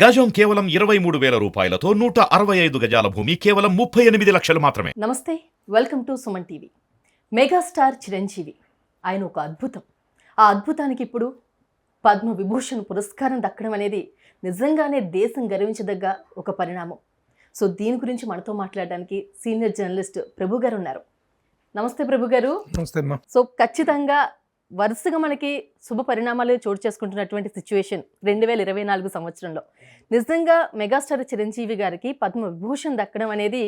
గజం కేవలం 23,000 రూపాయలతో 165 గజాల భూమి కేవలం 38 లక్షలు మాత్రమే. నమస్తే, welcome to Suman TV. Megastar Chiranjeevi ఆయన ఒక అద్భుతం. ఆ అద్భుతానికి ఇప్పుడు పద్మ విభూషణ్ పురస్కారం దక్కడం అనేది నిజంగానే దేశం గర్వించదగ్గ ఒక పరిణామం. సో దీని గురించి మనతో మాట్లాడడానికి సీనియర్ జర్నలిస్ట్ ప్రభు గారు ఉన్నారు. నమస్తే ప్రభు గారు. నమస్తే అమ్మా. సో ఖచ్చితంగా వరుసగా మనకి శుభ పరిణామాలు చోటు చేసుకుంటున్నటువంటి సిచ్యువేషన్ 2024 సంవత్సరంలో నిజంగా మెగాస్టార్ చిరంజీవి గారికి పద్మ విభూషణ్ దక్కడం అనేది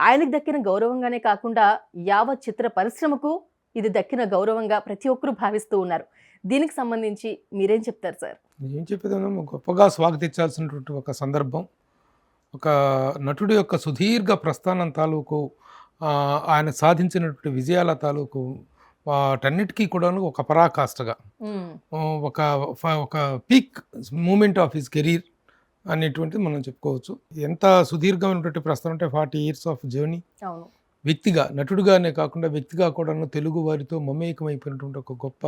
ఆయనకు దక్కిన గౌరవంగానే కాకుండా యావత్ చిత్ర పరిశ్రమకు ఇది దక్కిన గౌరవంగా ప్రతి ఒక్కరూ భావిస్తూ ఉన్నారు. దీనికి సంబంధించి మీరేం చెప్తారు సార్? ఏం చెప్పేదన్నా, గొప్పగా స్వాగతించాల్సినటువంటి ఒక సందర్భం. ఒక నటుడి యొక్క సుదీర్ఘ ప్రస్థానం తాలూకు, ఆయన సాధించినటువంటి విజయాల తాలూకు వాటన్నిటికీ కూడా ఒక పరాకాష్ఠగా, ఒక ఒక peak moment of his career అనేటువంటిది మనం చెప్పుకోవచ్చు. ఎంత సుదీర్ఘమైనటువంటి ప్రస్థానం అంటే 40 years ఆఫ్ జర్నీ. వ్యక్తిగా, నటుడిగానే కాకుండా వ్యక్తిగా కూడా తెలుగు వారితో మమేకమైపోయినటువంటి ఒక గొప్ప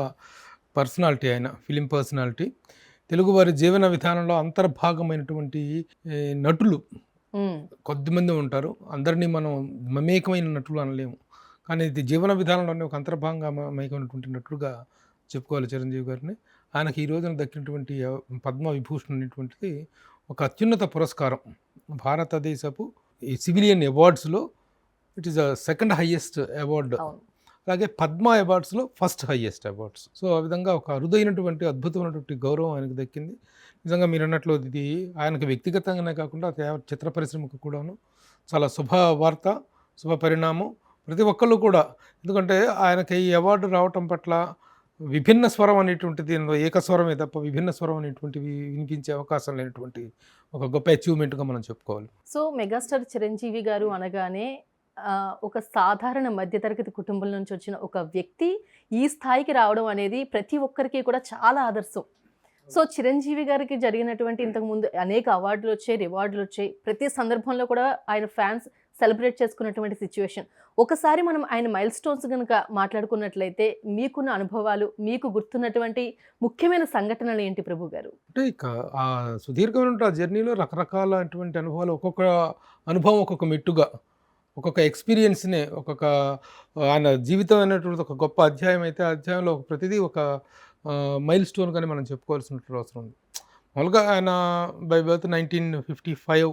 పర్సనాలిటీ ఆయన, ఫిలిం పర్సనాలిటీ. తెలుగువారి జీవన విధానంలో అంతర్భాగమైనటువంటి నటులు కొద్దిమంది ఉంటారు. అందరినీ మనం మమేకమైన నటులు అనలేము, కానీ ఇది జీవన విధానంలోనే ఒక అంతర్భాగంగా మైకమైనటువంటి నటుడుగా చెప్పుకోవాలి చిరంజీవి గారిని. ఆయనకి ఈ రోజున దక్కినటువంటి పద్మ విభూషణ్ అనేటువంటిది ఒక అత్యున్నత పురస్కారం. భారతదేశపు ఈ సివిలియన్ అవార్డ్స్లో it is the second highest award. అలాగే పద్మ అవార్డ్స్లో ఫస్ట్ హైయెస్ట్ అవార్డ్స్. సో ఆ విధంగా ఒక అరుదైనటువంటి అద్భుతమైనటువంటి గౌరవం ఆయనకు దక్కింది. నిజంగా మీరు అన్నట్లు ఇది ఆయనకు వ్యక్తిగతంగానే కాకుండా చిత్ర పరిశ్రమకు కూడాను చాలా శుభవార్త, శుభ పరిణామం. ప్రతి ఒక్కళ్ళు కూడా, ఎందుకంటే ఆయనకి ఈ అవార్డు రావటం పట్ల విభిన్న స్వరం అనేటువంటిది, ఏకస్వరమే తప్ప విభిన్న స్వరం అనేటువంటివి వినిపించే అవకాశం లేనటువంటి ఒక గొప్ప అచీవ్మెంట్గా మనం చెప్పుకోవాలి. సో మెగాస్టార్ చిరంజీవి గారు అనగానే ఒక సాధారణ మధ్యతరగతి కుటుంబం నుంచి వచ్చిన ఒక వ్యక్తి ఈ స్థాయికి రావడం అనేది ప్రతి ఒక్కరికి కూడా చాలా ఆదర్శం. సో చిరంజీవి గారికి జరిగినటువంటి ఇంతకుముందు అనేక అవార్డులు వచ్చాయి, రివార్డులు వచ్చాయి. ప్రతి సందర్భంలో కూడా ఆయన ఫ్యాన్స్ సెలబ్రేట్ చేసుకున్నటువంటి సిచ్యువేషన్. ఒకసారి మనం ఆయన మైల్ స్టోన్స్ కనుక మాట్లాడుకున్నట్లయితే మీకున్న అనుభవాలు, మీకు గుర్తున్నటువంటి ముఖ్యమైన సంఘటనలు ఏంటి ప్రభు గారు? అంటే ఇక ఆ సుదీర్ఘమైన జర్నీలో రకరకాలటువంటి అనుభవాలు, ఒక్కొక్క అనుభవం ఒక్కొక్క మెట్టుగా, ఒక్కొక్క ఎక్స్పీరియన్స్నే, ఒక్కొక్క ఆయన జీవితం అనేటువంటి ఒక గొప్ప అధ్యాయం అయితే ఆ అధ్యాయంలో ప్రతిదీ ఒక మైల్ స్టోన్ కానీ మనం చెప్పుకోవాల్సినటువంటి అవసరం ఉంది. మామూలుగా ఆయన బై బర్త్ 1955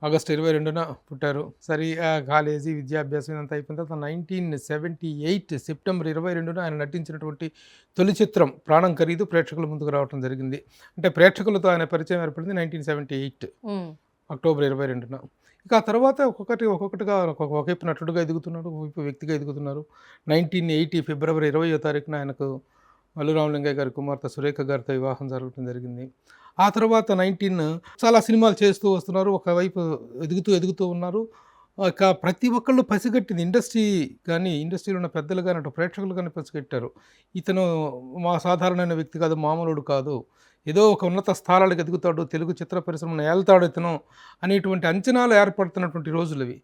ఆగస్టు 22న పుట్టారు. సరే కాలేజీ విద్యాభ్యాసం ఇదంతా అయిపోయిన తర్వాత 1978 సెప్టెంబర్ 22న ఆయన నటించినటువంటి తొలి చిత్రం ప్రాణం ఖరీదు ప్రేక్షకుల ముందుకు రావడం జరిగింది. అంటే ప్రేక్షకులతో ఆయన పరిచయం ఏర్పడింది 1978 అక్టోబర్ 22న. ఇక ఆ తర్వాత ఒక్కొక్కటిగా ఒకవైపు నటుడుగా ఎదుగుతున్నారు, ఒకవైపు వ్యక్తిగా ఎదుగుతున్నారు. 1980 ఫిబ్రవరి 20వ తారీఖున ఆయనకు అల్లు రామలింగయ్య గారి కుమార్తె సురేఖ గారితో వివాహం జరగడం జరిగింది. ఆ తర్వాత చాలా సినిమాలు చేస్తూ వస్తున్నారు, ఒకవైపు ఎదుగుతూ ఉన్నారు. ఇక ప్రతి ఒక్కళ్ళు పసిగట్టింది, ఇండస్ట్రీ కానీ, ఇండస్ట్రీలో ఉన్న పెద్దలు కానీ, అటు ప్రేక్షకులు కానీ పసిగట్టారు. ఇతను మా సాధారణమైన వ్యక్తి కాదు, మామూలుడు కాదు, ఏదో ఒక ఉన్నత స్థానాలకు ఎదుగుతాడు, తెలుగు చిత్ర పరిశ్రమను ఏళ్తాడు ఇతను అనేటువంటి అంచనాలు ఏర్పడుతున్నటువంటి రోజులు అవి.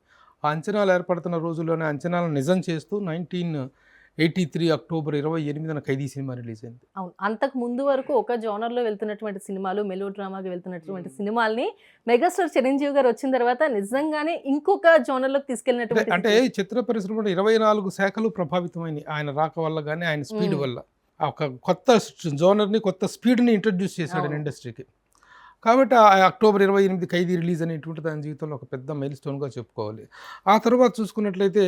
ఆ అంచనాలు ఏర్పడుతున్న రోజుల్లోనే అంచనాలను నిజం చేస్తూ 1983 అక్టోబర్ 28న ఖైదీ సినిమా రిలీజ్ అయింది. అవును, అంతకు ముందు వరకు ఒక జోనర్లో వెళ్తున్నటువంటి సినిమాలు, మెలో డ్రామాగా వెళ్తున్నటువంటి సినిమాల్ని మెగాస్టార్ చిరంజీవి గారు వచ్చిన తర్వాత నిజంగానే ఇంకొక జోనర్లోకి తీసుకెళ్ళినటువంటి, అంటే చిత్ర పరిశ్రమలో 24 శాఖలు ప్రభావితమైనవి ఆయన రాక వల్ల కానీ, ఆయన స్పీడ్ వల్ల. ఒక కొత్త జోనర్ని, కొత్త స్పీడ్ని ఇంట్రడ్యూస్ చేశాడు ఇండస్ట్రీకి. కాబట్టి అక్టోబర్ 28 ఖైదీ రిలీజ్ అనేటువంటిది ఆయన జీవితంలో ఒక పెద్ద మైల్ స్టోన్గా చెప్పుకోవాలి. ఆ తర్వాత చూసుకున్నట్లయితే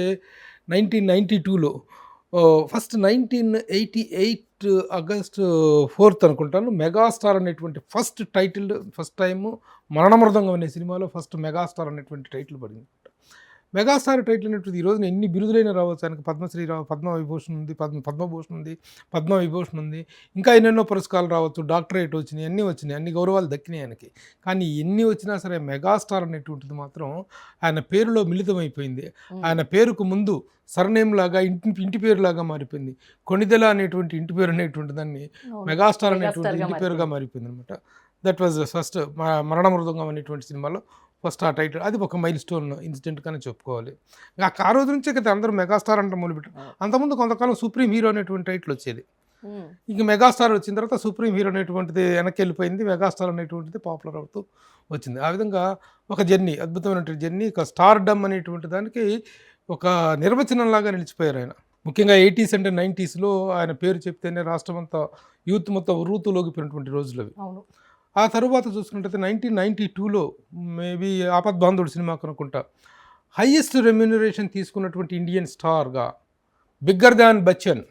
1992లో ఫస్ట్ 1988 ఆగస్ట్ 4th అనుకుంటాను, మెగాస్టార్ అనేటువంటి ఫస్ట్ టైము మరణమృదంగం అనే సినిమాలో ఫస్ట్ మెగాస్టార్ అనేటువంటి టైటిల్ పడింది. మెగాస్టార్ టైటిల్ అనేటువంటి ఈ రోజున ఎన్ని బిరుదులైనా రావచ్చు. ఆయనకు పద్మశ్రీ పద్మవిభూషణ్ ఉంది, పద్మభూషణ్ ఉంది, పద్మవిభూషణ్ ఉంది, ఇంకా ఎన్నెన్నో పురస్కారాలు రావచ్చు, డాక్టరేట్ వచ్చినాయి, అన్ని గౌరవాలు దక్కినాయి ఆయనకి. కానీ ఎన్ని వచ్చినా సరే మెగాస్టార్ అనేటువంటిది మాత్రం ఆయన పేరులో మిళితమైపోయింది. ఆయన పేరుకు ముందు సర్నేమ్ లాగా, ఇంటి పేరులాగా మారిపోయింది. కొణిదెల అనేటువంటి ఇంటి పేరు అనేటువంటి దాన్ని మెగాస్టార్ అనేటువంటి ఇంటి పేరుగా మారిపోయింది అనమాట. దట్ వాజ్ ఫస్ట్ మరణమృదంగం అనేటువంటి సినిమాలో ఫస్ట్ ఆ టైటిల్. అది ఒక మైల్ స్టోన్ ఇన్సిడెంట్గానే చెప్పుకోవాలి. ఆ రోజు నుంచే కదా అందరూ మెగాస్టార్ అంటే మొదలుపెట్టారు. అంతకుముందు కొంతకాలం సుప్రీం హీరో అనేటువంటి టైటిల్ వచ్చేది. ఇక మెగాస్టార్ వచ్చిన తర్వాత సుప్రీం హీరో అనేటువంటిది వెనక్కి వెళ్ళిపోయింది, మెగాస్టార్ అనేటువంటిది పాపులర్ అవుతూ వచ్చింది. ఆ విధంగా ఒక జర్నీ, అద్భుతమైనటువంటి జర్నీ, ఒక స్టార్డమ్ అనేటువంటి దానికి ఒక నిర్వచనంలాగా నిలిచిపోయారు ఆయన. ముఖ్యంగా 80s అండ్ 90sలో ఆయన పేరు చెప్తేనే రాష్ట్రం అంతా యూత్ మొత్తం ఉర్రూతులోగిపోయినటువంటి రోజులు అవి. అవును. ఆ తర్వాత చూసుకున్నట్టయితే 1992లో మేబీ ఆపద్బాంధుడు సినిమా కనుక్కుంటా హైయెస్ట్ రెమ్యూనరేషన్ తీసుకున్నటువంటి ఇండియన్ స్టార్గా బిగ్గర్ దాన్ బచ్చన్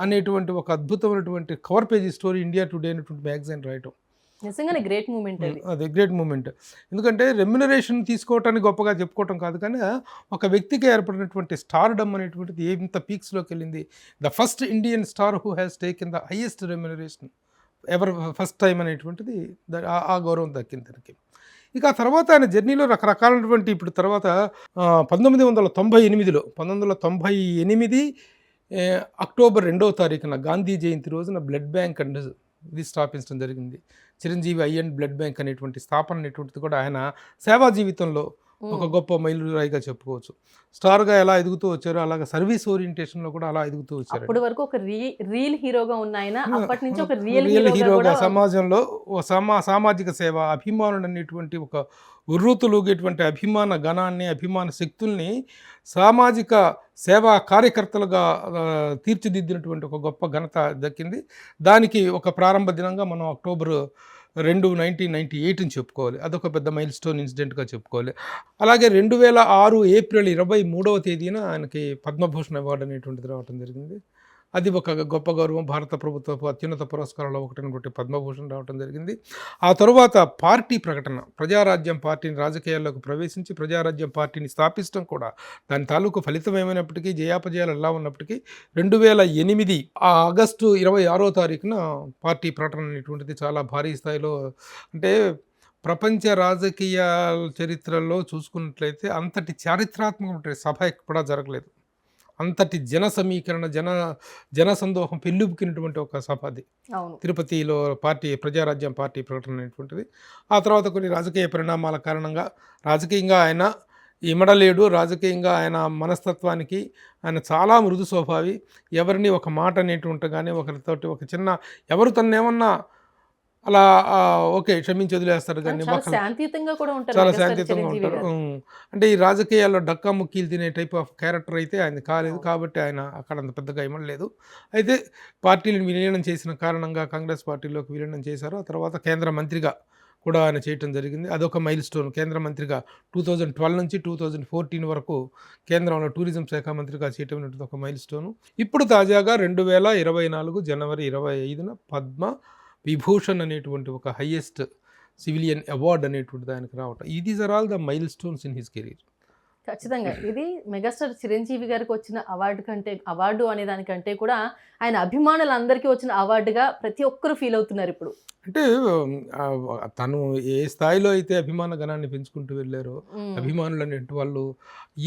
అనేటువంటి ఒక అద్భుతమైనటువంటి cover page story India today అనేటువంటి మ్యాగజైన్ రాయటం నిజంగానే గ్రేట్ మూమెంట్ అది. అదే గ్రేట్ మూమెంట్. ఎందుకంటే రెమ్యునరేషన్ తీసుకోవటానికి గొప్పగా చెప్పుకోవటం కాదు, కానీ ఒక వ్యక్తికి ఏర్పడినటువంటి స్టార్డమ్ అనేటువంటిది ఎంత పీక్స్లోకి వెళ్ళింది. The first Indian star who has taken the highest remuneration ever first time అనేటువంటిది ఆ గౌరవం దక్కింది తనకి. ఇక ఆ తర్వాత ఆయన జర్నీలో రకరకాలైనటువంటి ఇప్పుడు తర్వాత 1998 అక్టోబర్ 2వ తారీఖున గాంధీ జయంతి రోజున బ్లడ్ బ్యాంక్ అండ్ ఇది స్థాపించడం జరిగింది. Chiranjeevi I and blood bank అనేటువంటి స్థాపన అనేటువంటిది కూడా ఆయన సేవా జీవితంలో ఒక గొప్ప మైలురాయిగా చెప్పుకోవచ్చు. స్టార్గా ఎలా ఎదుగుతూ వచ్చారో అలాగే సర్వీస్ ఓరియంటేషన్లో కూడా అలా ఎదుగుతూ వచ్చారు. అప్పటి వరకు ఒక రియల్ హీరోగా ఉన్న ఆయన అప్పటి నుంచి ఒక రియల్ హీరోగా సమాజంలో సామాజిక సేవ, అభిమానుడు అనేటువంటి ఒక ఉర్రూతులుగేటువంటి అభిమాన గణాన్ని, అభిమాన శక్తుల్ని సామాజిక సేవా కార్యకర్తలుగా తీర్చిదిద్దినటువంటి ఒక గొప్ప ఘనత దక్కింది. దానికి ఒక ప్రారంభ దినంగా మనం అక్టోబర్ 2, 1998 చెప్పుకోవాలి. అదొక పెద్ద మైల్ స్టోన్ ఇన్సిడెంట్గా చెప్పుకోవాలి. అలాగే 2006 ఏప్రిల్ 23వ తేదీన ఆయనకి పద్మభూషణ్ అవార్డు అనేటువంటిది రావడం జరిగింది. అది ఒక గొప్ప గౌరవం. భారత ప్రభుత్వపు అత్యున్నత పురస్కారాల్లో ఒకటి పద్మభూషణ్ రావడం జరిగింది. ఆ తరువాత పార్టీ ప్రకటన, ప్రజారాజ్యం పార్టీని రాజకీయాల్లోకి ప్రవేశించి ప్రజారాజ్యం పార్టీని స్థాపించడం కూడా దాని తాలూకు ఫలితం ఏమైనప్పటికీ, జయాపజయాలు ఎలా ఉన్నప్పటికీ 2008 ఆగస్టు 26వ తారీఖున పార్టీ ప్రకటన అనేటువంటిది చాలా భారీ స్థాయిలో, అంటే ప్రపంచ రాజకీయ చరిత్రలో చూసుకున్నట్లయితే అంతటి చారిత్రాత్మక సభ ఎక్కడా జరగలేదు. అంతటి జన సమీకరణ, జన సందోహం పెళ్ళుబుకినటువంటి ఒక సభ అది. తిరుపతిలో పార్టీ ప్రజారాజ్యం పార్టీ ప్రకటన అనేటువంటిది. ఆ తర్వాత కొన్ని రాజకీయ పరిణామాల కారణంగా రాజకీయంగా ఆయన ఇమడలేడు. రాజకీయంగా ఆయన మనస్తత్వానికి ఆయన చాలా మృదు స్వభావి. ఎవరిని ఒక మాట అనేటువంటి కానీ ఒకరితోటి ఒక చిన్న ఎవరు తన్నేమన్నా అలా ఓకే క్షమించి వదిలేస్తారు, కానీ చాలా శాంతియుతంగా ఉంటారు. అంటే ఈ రాజకీయాల్లో డక్కా ముక్కీలు తినే టైప్ ఆఫ్ క్యారెక్టర్ అయితే ఆయన కాలేదు, కాబట్టి ఆయన అక్కడ అంత పెద్దగా ఇమ్మలేదు. అయితే పార్టీలను విలీనం చేసిన కారణంగా కాంగ్రెస్ పార్టీలోకి విలీనం చేశారు. ఆ తర్వాత కేంద్ర మంత్రిగా కూడా ఆయన చేయటం జరిగింది. అదొక మైల్ స్టోన్. కేంద్ర మంత్రిగా 2012 నుంచి 2014 వరకు కేంద్రంలో టూరిజం శాఖ మంత్రిగా చేయటం అనేది ఒక మైల్ స్టోను. ఇప్పుడు తాజాగా 2024 జనవరి 25న పద్మ విభూషణ్ అనేటువంటి ఒక హైయెస్ట్ సివిలియన్ అవార్డ్ అనేటువంటిది ఆయనకు రావటం. These are all the milestones in his career. ఖచ్చితంగా ఇది మెగాస్టార్ చిరంజీవి గారికి వచ్చిన అవార్డు అనే దానికంటే కూడా ఆయన అభిమానులందరికీ వచ్చిన అవార్డుగా ప్రతి ఒక్కరు ఫీల్ అవుతున్నారు ఇప్పుడు. అంటే తను ఏ స్థాయిలో అయితే అభిమాన గణాన్ని పెంచుకుంటూ వెళ్ళారో, అభిమానులు అనేటి వాళ్ళు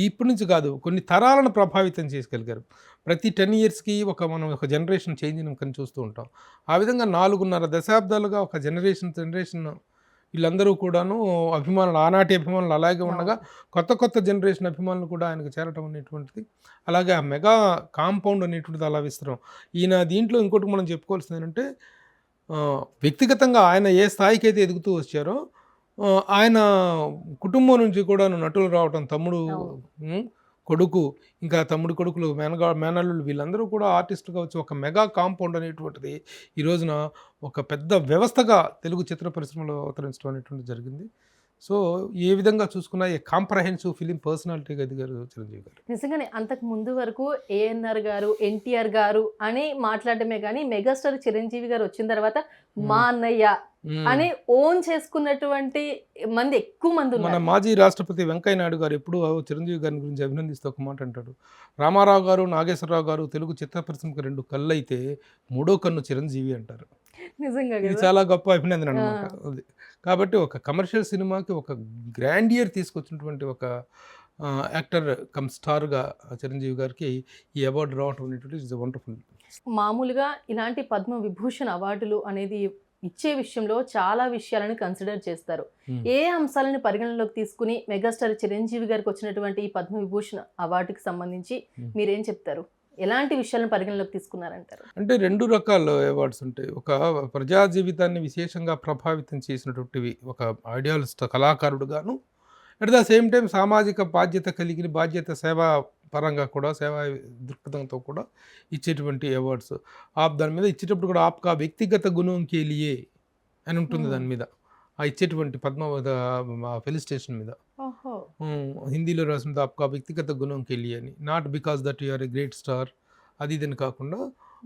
ఇప్పటి నుంచి కాదు కొన్ని తరాలను ప్రభావితం చేసుకెళ్ళారు. ప్రతి 10 yearsకి మనం ఒక జనరేషన్ చేంజ్ని కానీ చూస్తూ ఉంటాం. ఆ విధంగా 4.5 దశాబ్దాలుగా ఒక జనరేషన్ వీళ్ళందరూ కూడాను అభిమానులు, ఆనాటి అభిమానులు అలాగే ఉండగా కొత్త జనరేషన్ అభిమానులు కూడా ఆయనకు చేరటం అనేటువంటిది. అలాగే ఆ మెగా కాంపౌండ్ అనేటువంటిది అలా విస్తరం. ఈయన దీంట్లో ఇంకోటి మనం చెప్పుకోవాల్సింది ఏంటంటే వ్యక్తిగతంగా ఆయన ఏ స్థాయికి అయితే ఎదుగుతూ వచ్చారో ఆయన కుటుంబం నుంచి కూడా నటులు రావటం, తమ్ముడు కొడుకు, ఇంకా తమ్ముడు కొడుకులు, మేనల్లుళ్ళు వీళ్ళందరూ కూడా ఆర్టిస్టుగా వచ్చి ఒక మెగా కాంపౌండ్ అనేటువంటిది ఈ రోజున ఒక పెద్ద వ్యవస్థగా తెలుగు చిత్ర పరిశ్రమలో అవతరించడం అనేటువంటి జరిగింది. సో ఏ విధంగా చూసుకున్నా ఏ కాంప్రహెన్సివ్ ఫిలిం పర్సనాలిటీగా ఎదిగారు చిరంజీవి గారు. నిజంగానే అంతకు ముందు వరకు ఏఎన్ఆర్ గారు, ఎన్టీఆర్ గారు అని మాట్లాడటమే కానీ మెగాస్టార్ చిరంజీవి గారు వచ్చిన తర్వాత మా అన్నయ్య అని ఓన్ చేసుకున్నటువంటి మంది ఎక్కువ మంది ఉన్నారు. మన మాజీ రాష్ట్రపతి వెంకయ్య నాయుడు గారు ఎప్పుడు చిరంజీవి గారి గురించి అభినందిస్తూ ఒక మాట అంటాడు, రామారావు గారు, నాగేశ్వరరావు గారు తెలుగు చిత్ర పరిశ్రమకు 2 కళ్ళు అయితే 3వ కన్ను చిరంజీవి అంటారు. నిజంగా ఇది చాలా గొప్ప అభినందన అనమాట. అది కాబట్టి ఒక కమర్షియల్ సినిమాకి ఒక గ్రాండియర్ తీసుకొచ్చినటువంటి ఒక యాక్టర్ కమ్ స్టార్గా చిరంజీవి గారికి ఈ అవార్డు రావడం అనేటువంటి ఇస్ వండర్ఫుల్. మామూలుగా ఇలాంటి పద్మ విభూషణ్ అవార్డులు అనేది ఇచ్చే విషయంలో చాలా విషయాలను కన్సిడర్ చేస్తారు. ఏ అంశాలను పరిగణనలోకి తీసుకుని మెగాస్టార్ చిరంజీవి గారికి వచ్చినటువంటి ఈ పద్మ విభూషణ్ అవార్డుకి సంబంధించి మీరేం చెప్తారు? ఎలాంటి విషయాలను పరిగణలోకి తీసుకున్నారంటారు? అంటే 2 రకాల అవార్డ్స్ ఉంటాయి. ఒక ప్రజా జీవితాన్ని విశేషంగా ప్రభావితం చేసినటువంటివి ఒక ఐడియాలిస్ట్ కళాకారుడుగాను, అట్ ద సేమ్ టైం సామాజిక బాధ్యత కలిగిన సేవా పరంగా కూడా సేవా దృక్పథంతో కూడా ఇచ్చేటువంటి అవార్డ్స్. దాని మీద ఇచ్చేటప్పుడు కూడా ఆప్కా వ్యక్తిగత గుణం కే లియే అని ఉంటుంది దాని మీద. ఇచ్చేటువంటి ఫెలిసిటేషన్ మీద ఓహో! హిందీలో రాసింది ఆప్కా వ్యక్తిగత గుణం కే లియే అని. Not because that you are a great star అది ఇదని కాకుండా,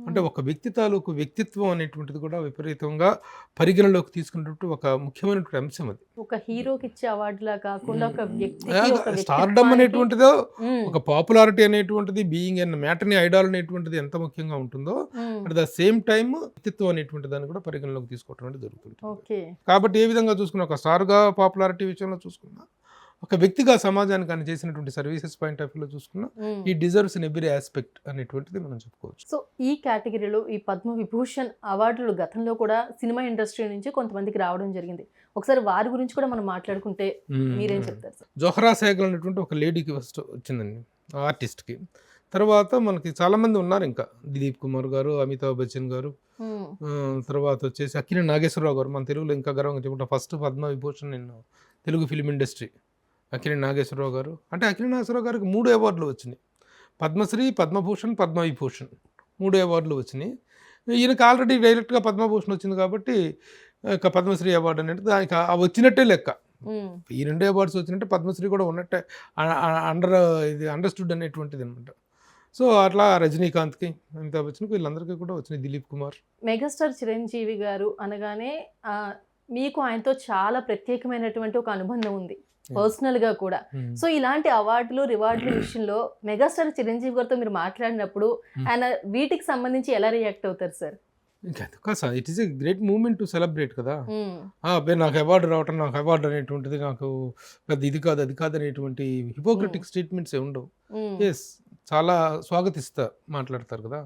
అంటే ఒక వ్యక్తి తాలూకు వ్యక్తిత్వం అనేటువంటిది కూడా విపరీతంగా పరిగణలోకి తీసుకున్నట్టు ఒక ముఖ్యమైనటువంటి అంశం అది. ఒక హీరోకి ఇచ్చే అవార్డులా కాకుండా ఒక వ్యక్తికి, ఒక స్టార్డమ్ వ్యక్తిత్వానికి అనేటువంటిదో, మ్మ్. ఒక పాపులారిటీ అనేటువంటిది, బీయింగ్ ఎన్ మ్యాటర్నీ ఐడాల్ అనేటువంటిది ఎంత ముఖ్యంగా ఉంటుందో, మ్మ్. అట్ ద సేమ్ టైం వ్యక్తిత్వం అనేటువంటి దాన్ని కూడా పరిగణలోకి తీసుకోవడం అనేది జరుగుతుంది. ఓకే. కాబట్టి ఏ విధంగా చూసుకున్నా, ఒక స్టార్గా పాపులారిటీ విషయంలో చూసుకున్నా, ఒక వ్యక్తిగా సమాజానికి ఆయన చేసినటువంటి సర్వీసెస్ పాయింట్ ఆఫ్ వ్యూలో చూసుకున్నా, మ్మ్. ఈ డిజర్వ్స్ ఇన్ ఎవ్రీ ఆస్పెక్ట్ అనేటువంటిది మనం చెప్పుకోవచ్చు. సో ఈ కేటగిరీలో ఈ పద్మవిభూషణ్ అవార్డులు గతంలో కూడా సినిమా ఇండస్ట్రీ నుంచి కొంతమందికి రావడం జరిగింది. ఒకసారి వారి గురించి కూడా మనం మాట్లాడుకుంటే మీరేం చెప్తారు సార్? జోహ్రా సైగల్ అనేటువంటి ఒక లేడీకి ఫస్ట్ వచ్చిందండి, ఆర్టిస్ట్కి. తర్వాత మనకి చాలామంది ఉన్నారు, ఇంకా దిలీప్ కుమార్ గారు, అమితాబ్ బచ్చన్ గారు, మ్మ్. తర్వాత వచ్చేసి అక్కినేని నాగేశ్వరరావు గారు. మన తెలుగులో ఇంకా గర్వంగా చెప్పుకుంటా ఫస్ట్ పద్మవిభూషణ్ నేను తెలుగు ఫిలిం ఇండస్ట్రీ అక్కినేని నాగేశ్వరరావు గారు. అంటే అక్కినేని నాగేశ్వరరావు గారికి 3 అవార్డులు వచ్చినాయి, పద్మశ్రీ, పద్మభూషణ్, పద్మవిభూషణ్ 3 అవార్డులు వచ్చినాయి. ఈయనకి ఆల్రెడీ డైరెక్ట్గా పద్మభూషణ్ వచ్చింది కాబట్టి ఇక పద్మశ్రీ అవార్డు అనేది దానికి వచ్చినట్టే లెక్క. మ్మ్. ఈ 2 అవార్డ్స్ వచ్చినట్టే పద్మశ్రీ కూడా ఉన్నట్టే అండర్స్టూడ్ అనేటువంటిది అనమాట. సో అట్లా రజనీకాంత్కి, అమితాబ్ బచ్చన్కి, వీళ్ళందరికీ కూడా వచ్చినాయి, దిలీప్ కుమార్. మెగాస్టార్ చిరంజీవి గారు అనగానే మీకు ఆయనతో చాలా ప్రత్యేకమైనటువంటి ఒక అనుబంధం ఉంది, పర్సనల్ గా కూడా. సో ఇలాంటి అవార్డులు రివార్డుల విషయంలో మెగాస్టార్ చిరంజీవి గారితో మీరు మాట్లాడినప్పుడు ఆయన వీటికి సంబంధించి ఎలా రియాక్ట్ అవుతారు సార్? ఇంకా sir it is a great moment to celebrate కదా. అబ్బాయి నాకు అవార్డు రావటం, నాకు అవార్డు అనేటువంటిది నాకు పెద్ద ఇది కాదు అది కాదు అనేటువంటి హిపోక్రటిక్ స్టేట్మెంట్స్ ఏ ఉండవు. ఎస్, చాలా స్వాగతిస్తారు, మాట్లాడతారు కదా.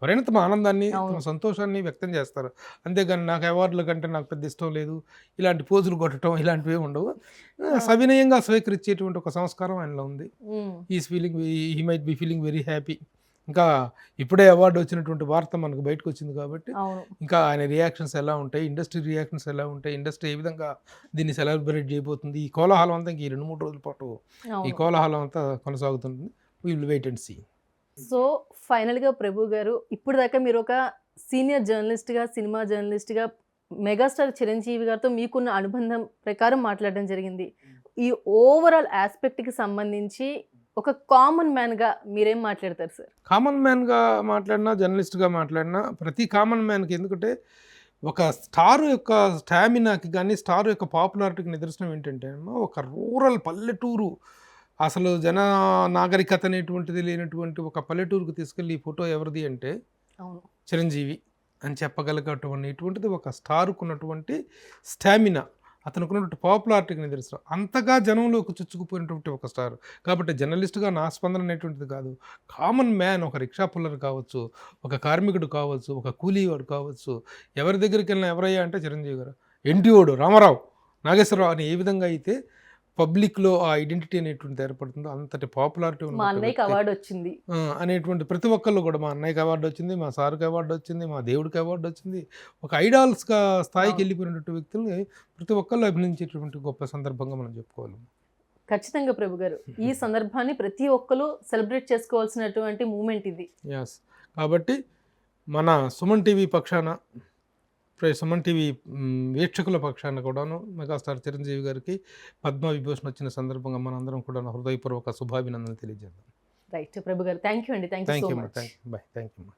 ఎవరైనా తమ ఆనందాన్ని, తమ సంతోషాన్ని వ్యక్తం చేస్తారు. అంతేగాని నాకు అవార్డుల కంటే నాకు పెద్ద ఇష్టం లేదు, ఇలాంటి పోజులు కొట్టడం ఇలాంటివి ఉండవు. సవినయంగా స్వీకరించేటువంటి ఒక సంస్కారం ఆయనలో ఉంది. He might be feeling very happy. ఇంకా ఇప్పుడే అవార్డు వచ్చినటువంటి వార్త మనకు బయటకు వచ్చింది కాబట్టి ఇంకా ఆయన రియాక్షన్స్ ఎలా ఉంటాయి, ఇండస్ట్రీ రియాక్షన్స్ ఎలా ఉంటాయి, ఇండస్ట్రీ ఏ విధంగా దీన్ని సెలబ్రేట్ చేయబోతుంది, ఈ కోలాహలం అంతా ఇంక ఈ 2-3 రోజుల పాటు ఈ కోలాహలం అంతా కొనసాగుతుంది. We will wait and see. So ఫైనల్గా ప్రభు గారు, ఇప్పుడు దాకా మీరు ఒక సీనియర్ జర్నలిస్ట్గా, సినిమా జర్నలిస్ట్గా మెగాస్టార్ చిరంజీవి గారితో మీకున్న అనుబంధం ప్రకారం మాట్లాడడం జరిగింది. ఈ ఓవరాల్ ఆస్పెక్ట్కి సంబంధించి ఒక కామన్ మ్యాన్గా మీరేం మాట్లాడతారు సార్? కామన్ మ్యాన్గా మాట్లాడినా, జర్నలిస్ట్గా మాట్లాడినా, ప్రతి కామన్ మ్యాన్కి, ఎందుకంటే ఒక స్టార్ యొక్క స్టామినాకి కానీ, స్టార్ యొక్క పాపులారిటీకి నిదర్శనం ఏంటంటే, ఒక రూరల్ పల్లెటూరు, అసలు జన నాగరికత అనేటువంటిది లేనటువంటి ఒక పల్లెటూరుకు తీసుకెళ్ళి ఈ ఫోటో ఎవరిది అంటే చిరంజీవి అని చెప్పగలిగేటువంటిది ఒక స్టార్కు ఉన్నటువంటి స్టామినా, అతనికి ఉన్నటువంటి పాపులారిటీకి నిదర్శనం. అంతగా జనంలోకి చుచ్చుకుపోయినటువంటి ఒక స్టార్. కాబట్టి జర్నలిస్ట్గా నా స్పందన అనేటువంటిది కాదు, కామన్ మ్యాన్, ఒక రిక్షా పుల్లర్ కావచ్చు, ఒక కార్మికుడు కావచ్చు, ఒక కూలీవాడు కావచ్చు, ఎవరి దగ్గరికి వెళ్ళినా ఎవరయ్యా అంటే చిరంజీవి గారు, ఎన్టీఓడు, రామారావు, నాగేశ్వరరావు అని ఏ విధంగా అయితే పబ్లిక్లో ఆ ఐడెంటిటీ అనేటువంటి ఏర్పడుతుందో, అంతటి పాపులారిటీ మా అన్నయ్యకి అవార్డు వచ్చింది అనేటువంటి ప్రతి ఒక్కళ్ళు కూడా, మా అన్నయ్యకి అవార్డు వచ్చింది, మా సార్కి అవార్డు వచ్చింది, మా దేవుడికి అవార్డు వచ్చింది, ఒక ఐడాల్స్గా స్థాయికి వెళ్ళిపోయినటువంటి వ్యక్తుల్ని ప్రతి ఒక్కళ్ళు అభినందించేటువంటి గొప్ప సందర్భంగా మనం చెప్పుకోవాలి. ఖచ్చితంగా ప్రభు గారు, ఈ సందర్భాన్ని ప్రతి ఒక్కరు సెలబ్రేట్ చేసుకోవాల్సినటువంటి మూమెంట్ ఇది. ఎస్, కాబట్టి మన సుమన్ టీవీ పక్షాన, సుమన్ టీవీ వీక్షకుల పక్షాన కూడాను మెగాస్టార్ చిరంజీవి గారికి పద్మవిభూషణ్ వచ్చిన సందర్భంగా మనందరం కూడా హృదయపూర్వక శుభాభినందనలు తెలియజేద్దాం. రైట్ ప్రభు గారు, థ్యాంక్ యూ అండి. Thank you so much. By. Thank you.